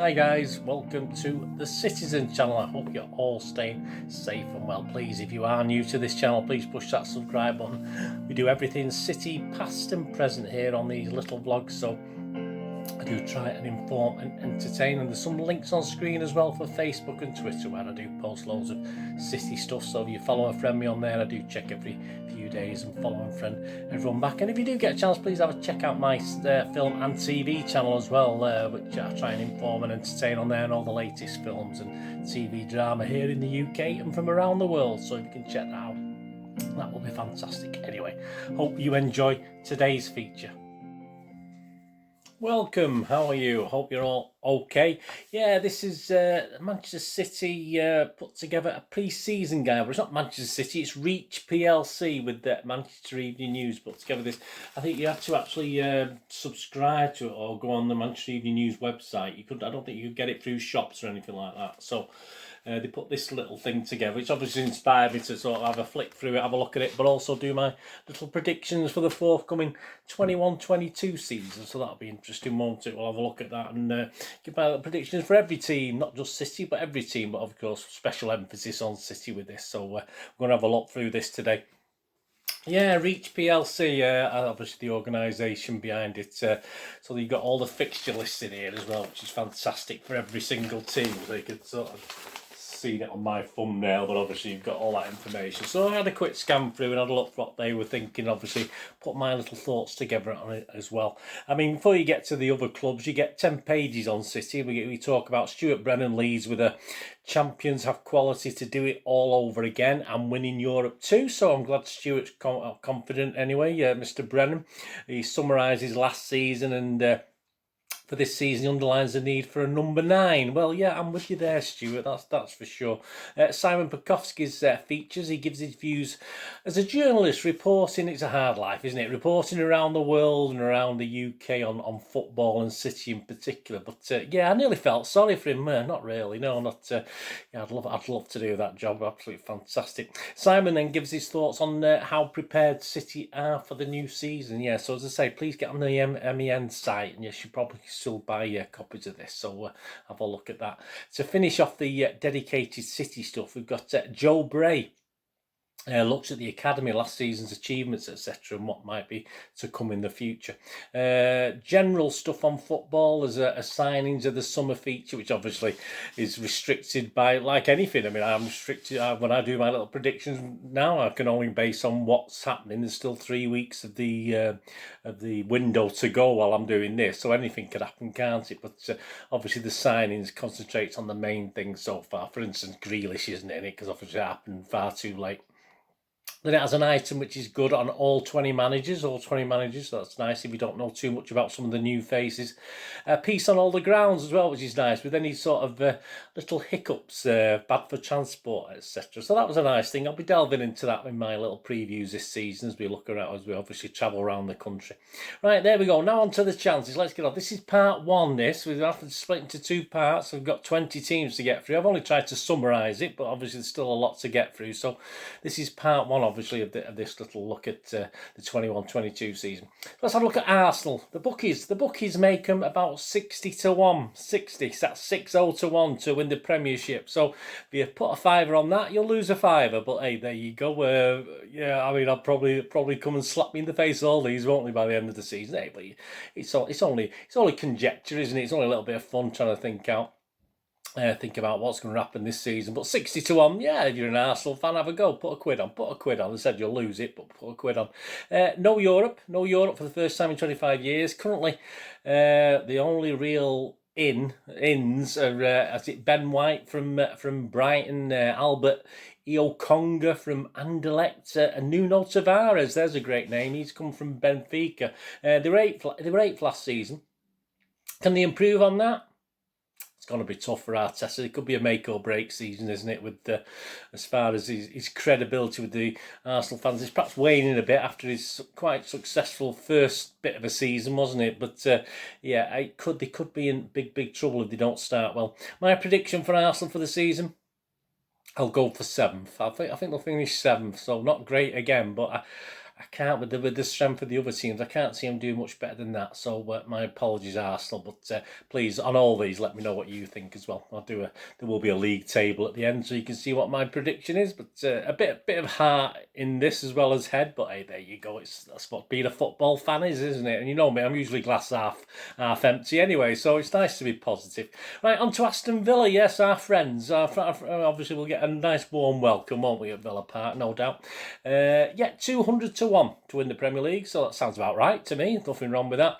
Hi guys, welcome to the Citizen channel. I hope you're all staying safe and well. Please, if you are new to this channel, please push that subscribe button. We do everything City, past and present here on these little vlogs, so I do try and inform and entertain, and there's some links on screen as well for Facebook and Twitter where I do post loads of City stuff. So if you follow and friend me on there, I do check every few days and follow and friend everyone back. And if you do get a chance, please have a check out my film and TV channel as well, which I try and inform and entertain on there, and all the latest films and TV drama here in the UK and from around the world. So if you can check that out, that will be fantastic. Anyway, hope you enjoy today's feature. Welcome, how are you? Hope you're all okay. Yeah, this is Manchester City put together a pre-season guide. Well, it's not Manchester City, it's Reach PLC with the Manchester Evening News put together this. I think you have to actually subscribe to it or go on the Manchester Evening News website. I don't think you could get it through shops or anything like that. So they put this little thing together, which obviously inspired me to sort of have a flick through it, have a look at it, but also do my little predictions for the forthcoming 21-22 season. So that'll be interesting, won't it? We'll have a look at that and give my little predictions for every team, not just City, but every team. But of course, special emphasis on City with this. So we're going to have a look through this today. Yeah, Reach PLC, obviously the organisation behind it. So you've got all the fixture listed here as well, which is fantastic for every single team. So you could sort of seen it on my thumbnail, but obviously you've got all that information. So I had a quick scan through and had a look at what they were thinking, obviously put my little thoughts together on it as well. I mean, before you get to the other clubs, you get 10 pages on City. We talk about Stuart Brennan Leeds with a champions have quality to do it all over again and win in Europe too. So I'm glad Stuart's confident anyway. Mr. Brennan, he summarises last season and for this season, he underlines the need for a number 9. Well, yeah, I'm with you there, Stuart. That's for sure. Simon Pekowski's features. He gives his views as a journalist reporting. It's a hard life, isn't it? Reporting around the world and around the UK on football and City in particular. But yeah, I nearly felt sorry for him. Not really. No, not. Yeah, I'd love to do that job. Absolutely fantastic. Simon then gives his thoughts on how prepared City are for the new season. Yeah, so as I say, please get on the M.E.N site, and you should probably still buy copies of this, so have a look at that. To finish off the dedicated City stuff, we've got Joe Bray. Looks at the academy, last season's achievements, etc., and what might be to come in the future. General stuff on football as a signings of the summer feature, which obviously is restricted by, like anything. I mean, I'm restricted when I do my little predictions now. I can only base on what's happening. There's still 3 weeks of the window to go while I'm doing this, so anything could happen, can't it? But obviously the signings concentrates on the main things so far. For instance, Grealish isn't in it because obviously it happened far too late. Then it has an item which is good on all 20 managers, so that's nice if you don't know too much about some of the new faces. A piece on all the grounds as well, which is nice, with any sort of little hiccups, bad for transport, etc. So that was a nice thing. I'll be delving into that in my little previews this season as we look around, as we obviously travel around the country. Right, there we go. Now on to the chances. Let's get on. This is part 1, this. We've have to split into 2 parts. We've got 20 teams to get through. I've only tried to summarise it, but obviously there's still a lot to get through. So this is part 1, obviously, of this little look at the 21-22 season. Let's have a look at Arsenal. The bookies make them about 60-1. 60, so that's 60-1 to win the Premiership. So if you put a fiver on that, you'll lose a fiver. But hey, there you go. Yeah, I mean, I'll probably come and slap me in the face all these, won't they, by the end of the season? Hey, but it's only conjecture, isn't it? It's only a little bit of fun trying to think about what's going to happen this season. But 60-1, yeah, if you're an Arsenal fan, have a go. Put a quid on. I said you'll lose it, but put a quid on. No Europe for the first time in 25 years. Currently, the only real ins are Ben White from Brighton, Albert Iokonga from Anderlecht, and Nuno Tavares. There's a great name. He's come from Benfica. They were eighth last season. Can they improve on that? It's going to be tough for Arteta. It could be a make or break season, isn't it? With as far as his credibility with the Arsenal fans, it's perhaps waning a bit after his quite successful first bit of a season, wasn't it? But yeah, they could be in big trouble if they don't start well. My prediction for Arsenal for the season, I'll go for 7th. I think they'll finish 7th, so not great again, but I can't with the strength of the other teams. I can't see them doing much better than that. So my apologies, Arsenal. But please, on all these, let me know what you think as well. There will be a league table at the end, so you can see what my prediction is. But a bit of heart in this as well as head. But hey, there you go. That's what being a football fan is, isn't it? And you know me, I'm usually glass half empty anyway. So it's nice to be positive. Right, on to Aston Villa. Yes, our friends. Obviously, we'll get a nice warm welcome, won't we, at Villa Park, no doubt. 200 to 1 to win the Premier League, so that sounds about right to me. Nothing wrong with that.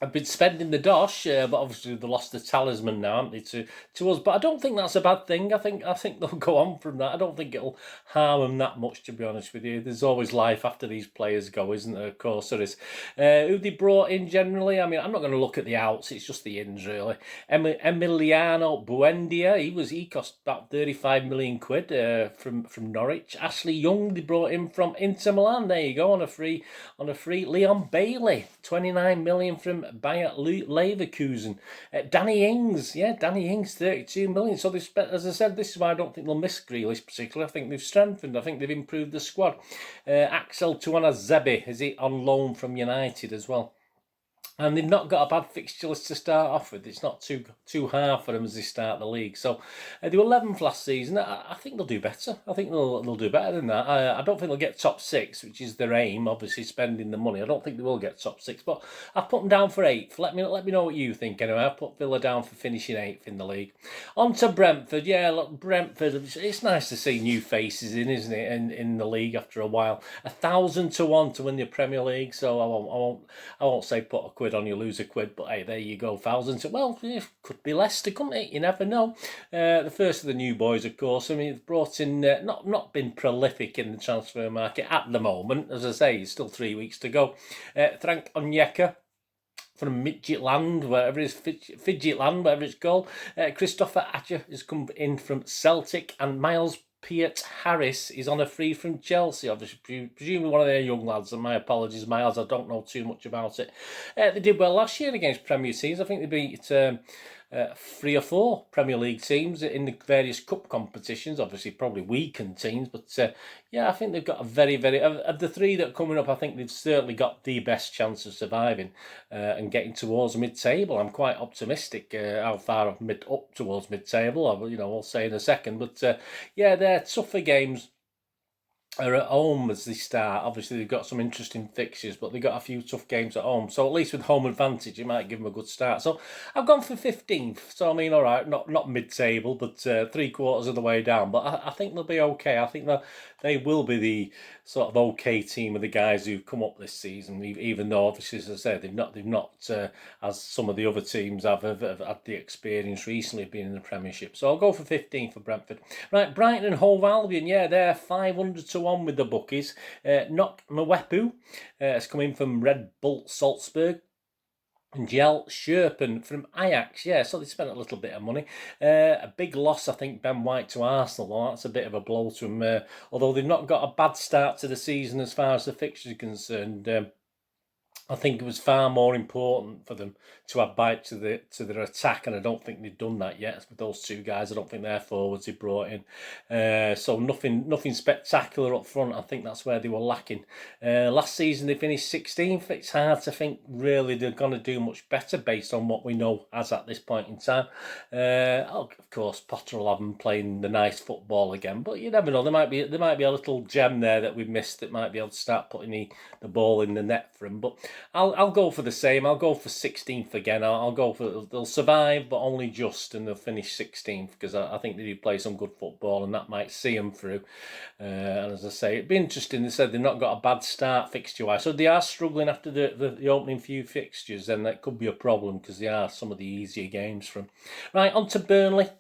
I've been spending the dosh, but obviously they lost the talisman now, haven't they, to us? But I don't think that's a bad thing. I think they'll go on from that. I don't think it'll harm them that much, to be honest with you. There's always life after these players go, isn't there? Of course there is. Who they brought in generally? I mean, I'm not going to look at the outs. It's just the ins, really. Emiliano Buendia, he cost about 35 million quid from Norwich. Ashley Young, they brought in from Inter Milan. There you go, on a free. Leon Bailey, 29 million from Bayer Leverkusen. Danny Ings, 32 million. So as I said, this is why I don't think they'll miss Grealish particularly. I think they've strengthened. I think they've improved the squad. Axel Tuanzebe, is he on loan from United as well? And they've not got a bad fixture list to start off with. It's not too hard for them as they start the league. So they were 11th last season. I think they'll do better. I think they'll do better than that. I don't think they'll get top 6, which is their aim. Obviously, spending the money. I don't think they will get top 6, but I've put them down for 8th. Let me know what you think. Anyway, I put Villa down for finishing 8th in the league. On to Brentford. Yeah, look, Brentford. It's nice to see new faces in, isn't it? In the league after a while. 1,000 to 1 to win the Premier League. So I won't say put a quid on you, lose a quid, but hey, there you go, 1,000. Well, it could be Leicester, couldn't it? You never know. The first of the new boys, of course. I mean, it's brought in, not been prolific in the transfer market at the moment. As I say, it's still 3 weeks to go. Frank Onyeka from Midgetland, wherever it's Fidgetland, whatever it's called. Christopher Atcher has come in from Celtic, and Miles Piet Harris is on a free from Chelsea, obviously, presumably one of their young lads, and my apologies, Miles, I don't know too much about it. They did well last year against Premier teams. I think they beat 3 or 4 Premier League teams in the various cup competitions, obviously probably weakened teams, but I think they've got a very, very, of the 3 that are coming up, I think they've certainly got the best chance of surviving and getting towards mid-table. I'm quite optimistic how far up towards mid-table, I'll say in a second, but they're tougher games are at home as they start. Obviously, they've got some interesting fixtures, but they've got a few tough games at home. So at least with home advantage, it might give them a good start. So I've gone for 15th. So I mean, all right, not mid-table, but 3/4 of the way down. But I think they'll be okay. I think they will be the sort of okay team of the guys who've come up this season. Even though, obviously, as I said, they've not as some of the other teams have had the experience recently of being in the Premiership. So I'll go for 15th for Brentford. Right, Brighton and Hove Albion. Yeah, they're 500 to 1 with the bookies. Not Mwepu has come in from Red Bull Salzburg. And Jel Sherpen from Ajax, so they spent a little bit of money. A big loss, I think, Ben White to Arsenal. Well, that's a bit of a blow to them. Although they've not got a bad start to the season as far as the fixtures are concerned. I think it was far more important for them to add bite to their attack, and I don't think they've done that yet with those 2 guys. I don't think they're forwards they brought in. So nothing spectacular up front. I think that's where they were lacking. Last season they finished 16th. It's hard to think really they're going to do much better based on what we know as at this point in time. Of course, Potter will have them playing the nice football again, but you never know. There might be a little gem there that we've missed that might be able to start putting the ball in the net for them. But I'll go for the same. I'll go for 16th again. I'll go for they'll survive, but only just, and they'll finish 16th because I think they do play some good football, and that might see them through. And as I say, it'd be interesting. They said they've not got a bad start fixture-wise, so they are struggling after the opening few fixtures. Then that could be a problem because they are some of the easier games from. Right, on to Burnley.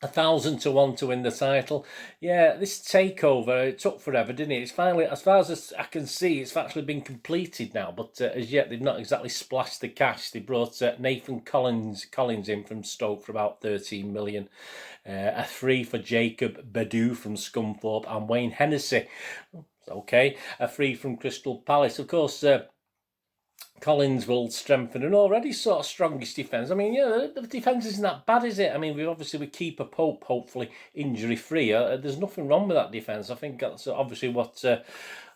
1,000 to 1 to win the title. Yeah, this takeover, it took forever, didn't it? It's finally, as far as I can see, it's actually been completed now, but as yet they've not exactly splashed the cash. They brought Nathan Collins in from Stoke for about 13 million. A free for Jacob Bedu from Scunthorpe, and Wayne Hennessy. Okay, a free from Crystal Palace. Of course, Collins will strengthen an already sort of strongest defence. I mean, the defence isn't that bad, is it? I mean, we keep a Pope, hopefully injury-free. There's nothing wrong with that defence. I think that's obviously what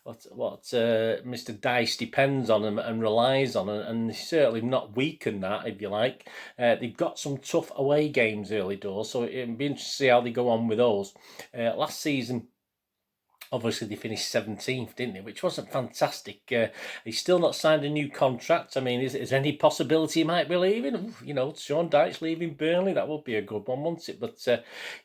Mr. Dice depends on and relies on, and they're certainly not weakened that, if you like. They've got some tough away games early doors, so it'll be interesting to see how they go on with those. Last season, obviously, they finished 17th, didn't they? Which wasn't fantastic. He's still not signed a new contract. I mean, is there any possibility he might be leaving? Ooh, you know, Sean Dyche leaving Burnley, that would be a good one, wouldn't it? But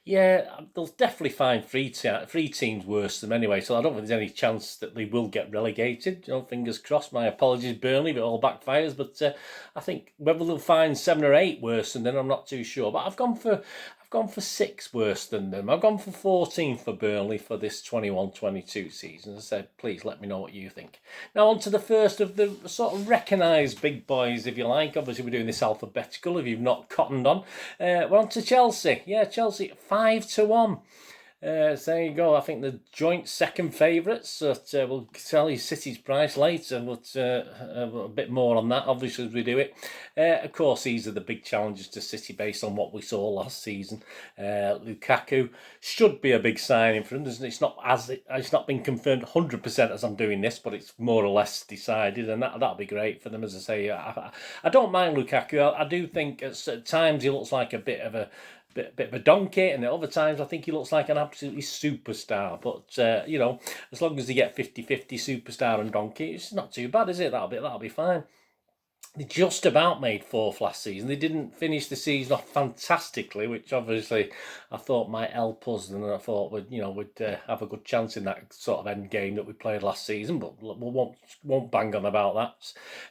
yeah, they'll definitely find three teams worse than them anyway. So I don't think there's any chance that they will get relegated. You know, fingers crossed. My apologies, Burnley, if it all backfires. But I think whether they'll find 7 or 8 worse than them, I'm not too sure. But I've gone for 6 worse than them. I've gone for 14 for Burnley for this 21-22 season. As I said, please let me know what you think. Now on to the first of the sort of recognised big boys, if you like. Obviously, we're doing this alphabetical, if you've not cottoned on. We're on to Chelsea. Yeah, Chelsea 5-1. So there you go. I think the joint second favourites. We'll tell you City's price later, but a bit more on that, obviously, as we do it. Of course, these are the big challenges to City based on what we saw last season. Lukaku should be a big signing for him. It's not been confirmed 100% as I'm doing this, but it's more or less decided, and that'll be great for them. As I say, I don't mind Lukaku. I do think at times he looks like a bit of a donkey, and at other times I think he looks like an absolutely superstar. But you know, as long as they get 50-50 superstar and donkey, it's not too bad, is it? That'll be fine. They just about made 4th last season. They didn't finish the season off fantastically, which obviously I thought might help us, and I thought we'd have a good chance in that sort of end game that we played last season. But we won't bang on about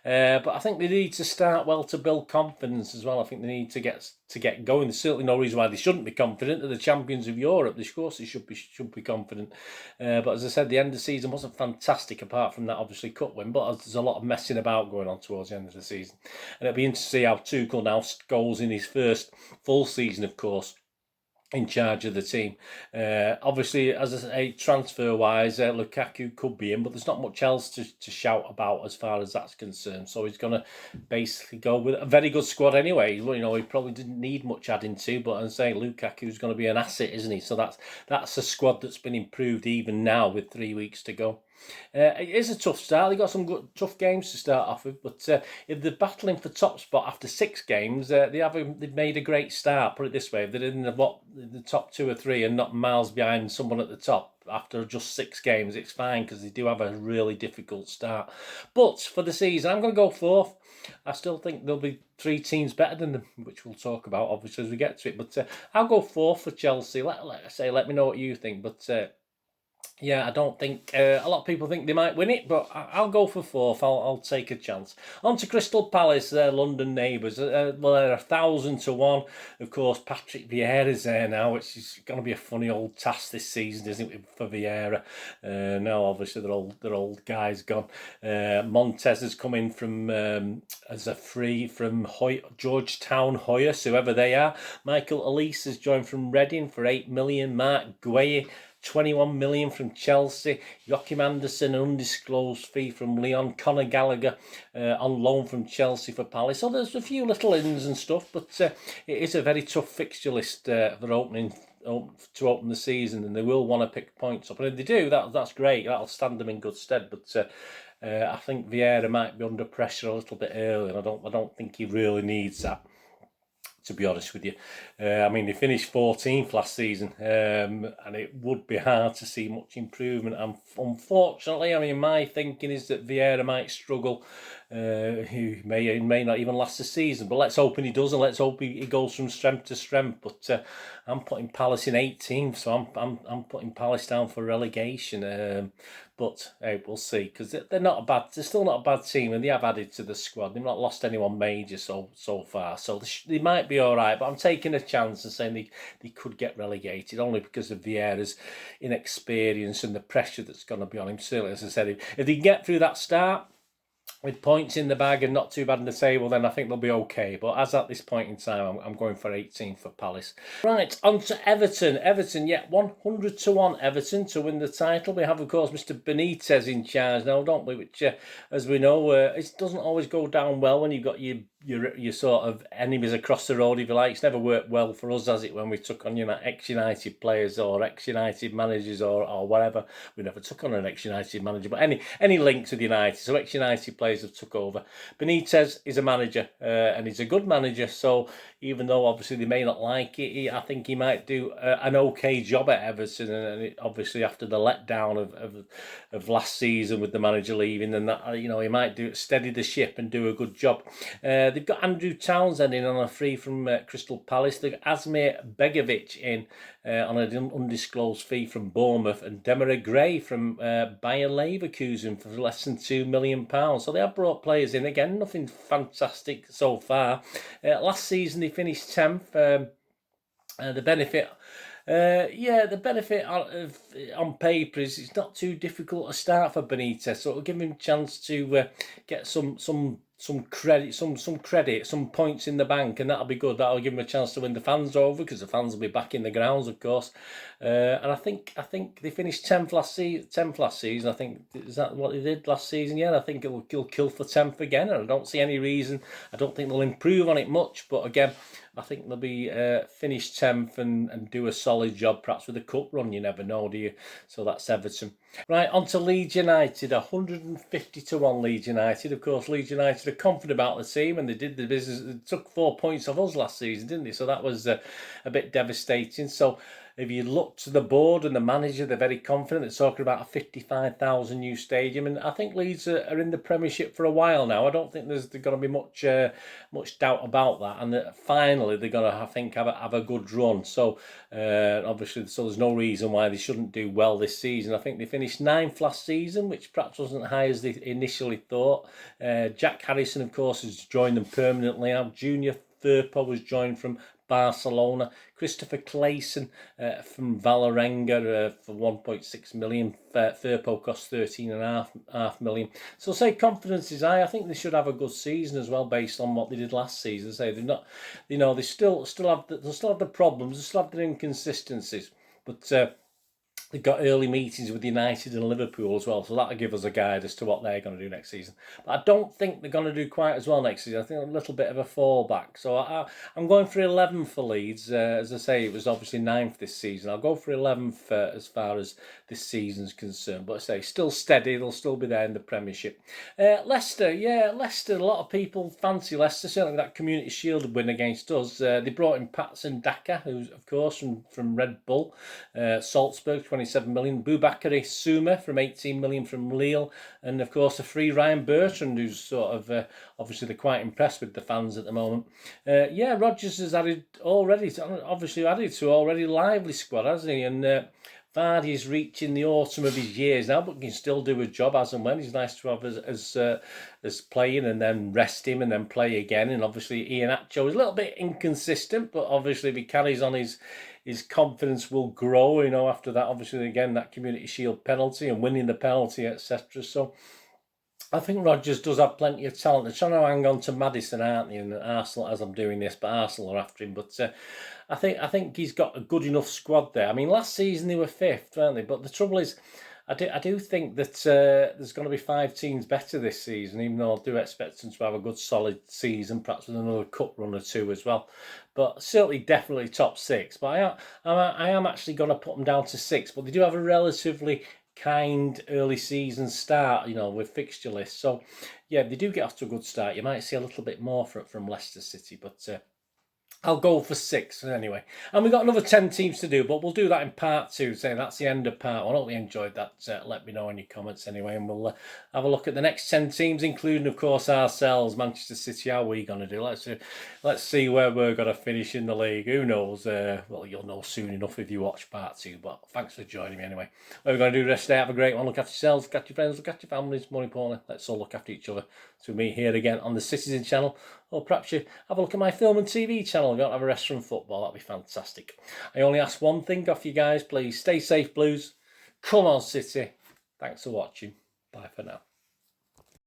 that. But I think they need to start well to build confidence as well. I think they need to get going. There's certainly no reason why they shouldn't be confident. They're the champions of Europe. Of course, they should be confident. But as I said, the end of the season wasn't fantastic apart from that obviously cup win. But there's a lot of messing about going on towards the end of the season. And it'll be interesting to see how Tuchel now goes in his first full season, of course, in charge of the team. Obviously, as I say, transfer-wise, Lukaku could be in, but there's not much else to shout about as far as that's concerned. So he's going to basically go with a very good squad anyway. You know, he probably didn't need much adding to, but I'm saying Lukaku's going to be an asset, isn't he? So that's a squad that's been improved even now with 3 weeks to go. It is a tough start. They've got some tough games to start off with, but if they're battling for top spot after 6 games, they've made a great start. Put it this way: if they're in the top 2 or 3 and not miles behind someone at the top after just 6 games, it's fine because they do have a really difficult start. But for the season, I'm going to go 4th. I still think there'll be 3 teams better than them, which we'll talk about obviously as we get to it. But I'll go 4th for Chelsea. Let me know what you think. But yeah, I don't think a lot of people think they might win it, but I'll go for 4th. I'll take a chance. On to Crystal Palace, their London neighbours. Well, they're 1,000-1. Of course, Patrick Vieira's there now, which is going to be a funny old task this season, isn't it, for Vieira? Now, obviously, they're old guys gone. Montez has come in from as a free from Georgetown Hoyas, whoever they are. Michael Elise has joined from Reading for 8 million. Marc Gueye, 21 million from Chelsea. Joachim Anderson, an undisclosed fee from Lyon. Conor Gallagher on loan from Chelsea for Palace. So there's a few little ins and stuff, but it is a very tough fixture list for to open the season, and they will want to pick points up. And if they do, that's great. That'll stand them in good stead. But I think Vieira might be under pressure a little bit early, and I don't think he really needs that, to be honest with you. I mean, they finished 14th last season, and it would be hard to see much improvement. And unfortunately, I mean, my thinking is that Vieira might struggle. He may not even last the season, but let's hope he does, and let's hope he goes from strength to strength. But I'm putting Palace in 18th, so I'm putting Palace down for relegation. But hey, we'll see, because they're still not a bad team, and they have added to the squad. They've not lost anyone major so far, so they might be all right. But I'm taking a chance and saying they could get relegated, only because of Vieira's inexperience and the pressure that's going to be on him. Certainly, as I said, if they get through that start with points in the bag and not too bad in the table, then I think they'll be okay. But as at this point in time, I'm going for 18 for Palace. Right, on to Everton. Everton, yeah, 100-1 Everton to win the title. We have, of course, Mr. Benitez in charge now, don't we? Which, as we know, it doesn't always go down well when you've got your your sort of enemies across the road, if you like. It's never worked well for us, has it, when we took on ex-United players or ex-United managers or whatever. We never took on an ex-United manager, but any links with United. So ex-United players have took over. Benitez is a manager, and he's a good manager. So even though obviously they may not like it, I think he might do an okay job at Everton. And obviously after the letdown of last season with the manager leaving, then that, you know, he might steady the ship and do a good job. They've got Andrew Townsend in on a free from Crystal Palace. They've got Asmir Begovic in on an undisclosed fee from Bournemouth, and Demarai Gray from Bayer Leverkusen for less than £2 million. So they have brought players in. Again, nothing fantastic so far. Last season they finished 10th. The benefit... the benefit on paper is it's not too difficult to start for Benitez, so it'll give him a chance to get some credit, some points in the bank, and that'll be good. That'll give him a chance to win the fans over, because the fans will be back in the grounds, of course. And I think they finished 10th last season. I think, is that what they did last season? Yeah, I think it'll kill for 10th again, and I don't see any reason. I don't think they'll improve on it much, but again, I think they'll be finished 10th and do a solid job, perhaps with a cup run. You never know, do you? So that's Everton. Right, on to Leeds United. 150 to 1 Leeds United. Of course, Leeds United are confident about the team, and they did the business. They took 4 points off us last season, didn't they? So that was a bit devastating. So if you look to the board and the manager, they're very confident. They're talking about a 55,000 new stadium, and I think Leeds are in the Premiership for a while now. I don't think there's going to be much doubt about that, and that finally they're going to, I think, have a good run. So obviously, so there's no reason why they shouldn't do well this season. I think they finished 9th last season, which perhaps wasn't high as they initially thought. Jack Harrison, of course, has joined them permanently now. Junior Firpo was joined from Barcelona. Christopher Clayson from Valerenga for 1.6 million. Firpo cost 13.5 million. So say confidence is high. I think they should have a good season as well, based on what they did last season. Say they're not, you know, they still have the problems, they still have their inconsistencies, but they've got early meetings with United and Liverpool as well, so that'll give us a guide as to what they're going to do next season. But I don't think they're going to do quite as well next season. I think a little bit of a fallback. So I'm going for 11 for Leeds. As I say, it was obviously 9th this season. I'll go for 11th as far as this season's concerned. But I say, still steady. They'll still be there in the Premiership. Leicester, Leicester. A lot of people fancy Leicester. Certainly that Community Shield win against us. They brought in Patson Daka, who's of course from Red Bull. Salzburg, 27 million. Boubakary Souma from 18 million from Lille, and of course a free Ryan Bertrand, who's sort of obviously they're quite impressed with the fans at the moment. Rodgers has added to already lively squad, hasn't he? And Vardy is reaching the autumn of his years now, but can still do a job as and when. He's nice to have as playing, and then rest him and then play again. And obviously Iheanacho is a little bit inconsistent, but obviously if he carries on, his confidence will grow, you know, after that. Obviously, again, that Community Shield penalty and winning the penalty, etc. So I think Rodgers does have plenty of talent. They're trying to hang on to Maddison, aren't they? And Arsenal, as I'm doing this, but Arsenal are after him. But I think he's got a good enough squad there. I mean, last season they were 5th, weren't they? But the trouble is, I do think that there's going to be 5 teams better this season, even though I do expect them to have a good solid season, perhaps with another cup run or 2 as well. But certainly, definitely top 6. But I am actually going to put them down to 6. But they do have a relatively kind early season start, you know, with fixture lists. So yeah, they do get off to a good start. You might see a little bit more from Leicester City, but I'll go for 6 anyway. And we've got another 10 teams to do, but we'll do that in part 2. So that's the end of part 1. I hope you enjoyed that. Let me know in your comments anyway, and we'll have a look at the next 10 teams, including, of course, ourselves, Manchester City. How are we going to do? Let's see where we're going to finish in the league. Who knows? Well, you'll know soon enough if you watch part 2, but thanks for joining me anyway. What we're going to do the rest of the day, have a great one. Look after yourselves, look after your friends, look after your families. More importantly, let's all look after each other. So we meet here again on the Citizen channel, or perhaps you have a look at my film and TV channel. If you don't have a rest from football, that'd be fantastic. I only ask one thing off you guys, please. Stay safe, Blues. Come on, City. Thanks for watching. Bye for now.